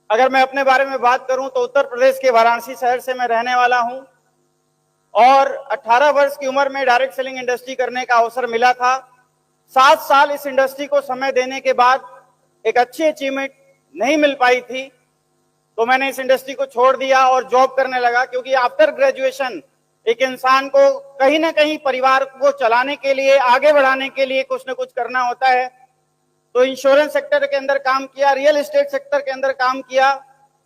अगर मैं अपने बारे में बात करूं तो उत्तर प्रदेश के वाराणसी शहर से मैं रहने वाला हूं और 18 वर्ष की उम्र में डायरेक्ट सेलिंग इंडस्ट्री करने का अवसर मिला था। 7 साल इस इंडस्ट्री को समय देने के बाद एक अच्छी अचीवमेंट नहीं मिल पाई थी, तो मैंने इस इंडस्ट्री को छोड़ दिया और जॉब करने लगा, क्योंकि आफ्टर ग्रेजुएशन एक इंसान को कहीं ना कहीं परिवार को चलाने के लिए, आगे बढ़ाने के लिए कुछ ना कुछ करना होता है। तो इंश्योरेंस सेक्टर के अंदर काम किया, रियल एस्टेट सेक्टर के अंदर काम किया।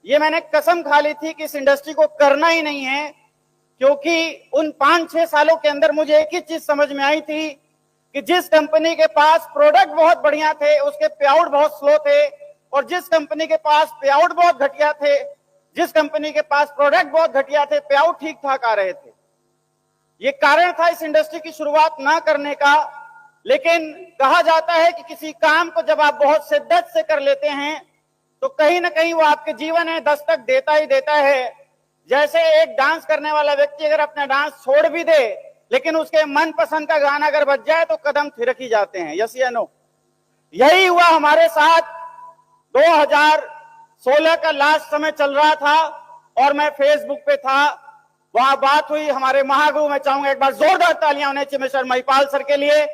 ये मैंने कसम खा ली थी कि इस इंडस्ट्री को करना ही नहीं है, क्योंकि उन 5-6 सालों के अंदर मुझे एक ही चीज समझ में आई थी कि जिस कंपनी के पास प्रोडक्ट बहुत बढ़िया थे उसके पे आउट बहुत स्लो थे, और जिस कंपनी के पास पे आउट बहुत घटिया थे, जिस कंपनी के पास प्रोडक्ट बहुत घटिया थे, पे आउट ठीक ठाक आ रहे थे। ये कारण था इस इंडस्ट्री की शुरुआत ना करने का। लेकिन कहा जाता है कि किसी काम को जब आप बहुत शिद्दत से कर लेते हैं तो कहीं ना कहीं वो आपके जीवन में दस्तक देता ही देता है। जैसे एक डांस करने वाला व्यक्ति अगर अपना डांस छोड़ भी दे, लेकिन उसके मनपसंद का गाना अगर बज जाए तो कदम थिरक ही जाते हैं। यस या नो? यही हुआ हमारे साथ। 2016 का लास्ट समय चल रहा था और मैं फेसबुक पे था, वहां बात हुई हमारे महागुरु, मैं चाहूंगा एक बार जोरदार तालियां होने चाहिए मिस्टर महिपाल सर के लिए।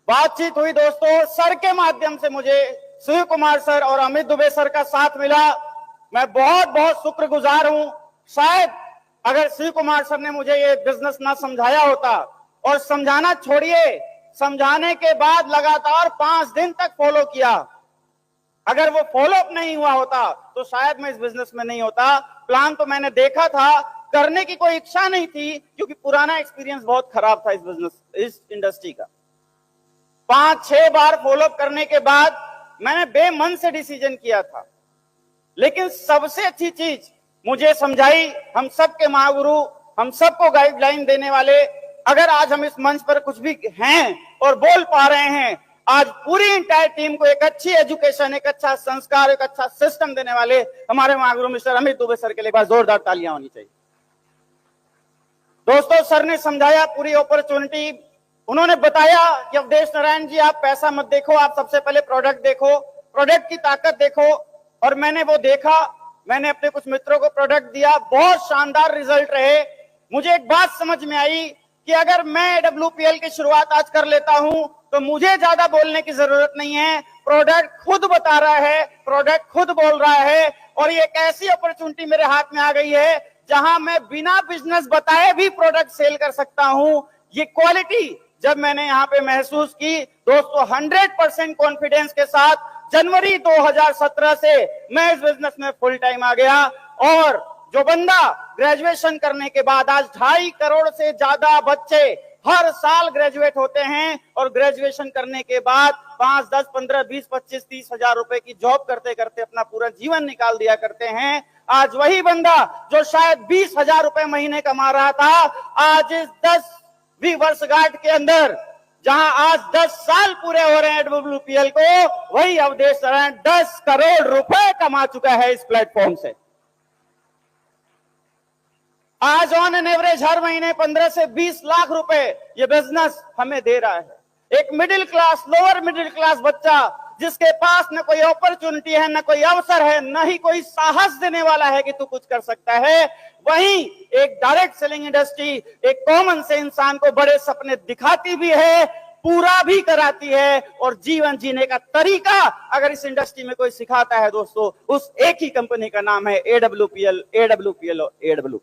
बातचीत हुई दोस्तों, सर के माध्यम से मुझे शिव कुमार सर और अमित दुबे सर का साथ मिला। मैं बहुत बहुत शुक्रगुजार हूं। शायद अगर शिव कुमार सर ने मुझे ये बिजनेस ना समझाया होता, और समझाना छोड़िए, समझाने के बाद लगातार 5 दिन तक फॉलो किया, अगर वो फॉलो अप नहीं हुआ होता तो शायद मैं इस बिजनेस में नहीं होता। प्लान तो मैंने देखा था, करने की कोई इच्छा नहीं थी, क्योंकि पुराना एक्सपीरियंस बहुत खराब था इस बिजनेस, इस इंडस्ट्री का। 5-6 बार फॉलो अप करने के बाद मैंने बेमन से डिसीजन किया था। लेकिन सबसे अच्छी चीज मुझे समझाई हम सबके महागुरु, हम सबको गाइडलाइन देने वाले। अगर आज हम इस मंच पर कुछ भी हैं और बोल पा रहे हैं, आज पूरी इंटायर टीम को एक अच्छी एजुकेशन, एक अच्छा संस्कार, एक अच्छा सिस्टम देने वाले हमारे महागुरु मिस्टर अमित दुबे सर के लिए बार जोरदार तालियां होनी चाहिए। दोस्तों, सर ने समझाया पूरी अपॉर्चुनिटी। उन्होंने बताया कि अवधेश नारायण जी, आप पैसा मत देखो, आप सबसे पहले प्रोडक्ट देखो, प्रोडक्ट की ताकत देखो। और मैंने वो देखा, मैंने अपने कुछ मित्रों को प्रोडक्ट दिया, बहुत शानदार रिजल्ट रहे। मुझे एक बात समझ में आई कि अगर मैं AWPL की शुरुआत आज कर लेता हूं तो मुझे ज्यादा बोलने की जरूरत नहीं है। प्रोडक्ट खुद बता रहा है, प्रोडक्ट खुद बोल रहा है, और ये एक ऐसी अपॉर्चुनिटी मेरे हाथ में आ गई है जहां मैं बिना बिजनेस बताए भी प्रोडक्ट सेल कर सकता हूं। ये क्वालिटी जब मैंने यहां पे महसूस की दोस्तों, 100% कॉन्फिडेंस के साथ जनवरी 2017 से मैं इस बिजनेस में फुल टाइम आ गया। और जो बंदा ग्रेजुएशन करने के बाद, आज 2.5 करोड़ से ज्यादा बच्चे हर साल ग्रेजुएट होते हैं, और ग्रेजुएशन करने के बाद 5, 10, 15, 20, 25, 30 हजार रुपए की जॉब करते करते अपना पूरा जीवन निकाल दिया करते हैं। आज वही बंदा जो शायद 20,000 रुपए महीने कमा रहा था, आज इस 10वीं वर्षगांठ के अंदर, जहां आज 10 साल पूरे हो रहे हैं AWPL को, वही अवधेश नारायण 10 करोड़ रुपए कमा चुका है इस प्लेटफॉर्म से। आज ऑन एन एवरेज हर महीने 15 से 20 लाख रुपए ये बिजनेस हमें दे रहा है। एक middle class, lower middle class बच्चा जिसके पास न कोई अपॉर्चुनिटी है, न कोई अवसर है, न ही कोई साहस देने वाला है कि तू कुछ कर सकता है, वहीं एक डायरेक्ट सेलिंग इंडस्ट्री एक कॉमन से इंसान को बड़े सपने दिखाती भी है, पूरा भी कराती है, और जीवन जीने का तरीका अगर इस इंडस्ट्री में कोई सिखाता है दोस्तों, उस एक ही कंपनी का नाम है AWPL, AWPL और AWPL।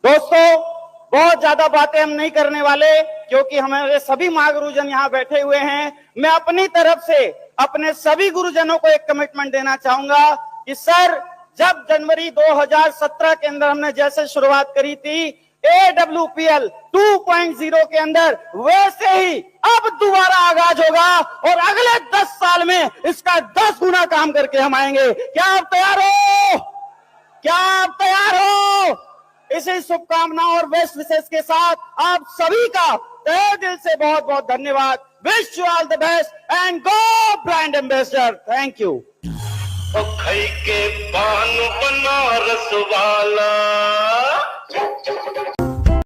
दोस्तों, बहुत ज्यादा बातें हम नहीं करने वाले, क्योंकि हमारे सभी महागुरुजन यहाँ बैठे हुए हैं। मैं अपनी तरफ से अपने सभी गुरुजनों को एक कमिटमेंट देना चाहूंगा कि सर, जब जनवरी 2017 के अंदर हमने जैसे शुरुआत करी थी AWPL 2.0 के अंदर, वैसे ही अब दोबारा आगाज होगा, और अगले 10 साल में इसका 10 गुना काम करके हम आएंगे। क्या आप तैयार हो? क्या आप तैयार हो? इसी शुभकामनाओं और बेस्ट विशेष के साथ आप सभी का तहे दिल से बहुत बहुत धन्यवाद। Wish you all the best and go brand ambassador. Thank you. खाई के पान बनारस वाला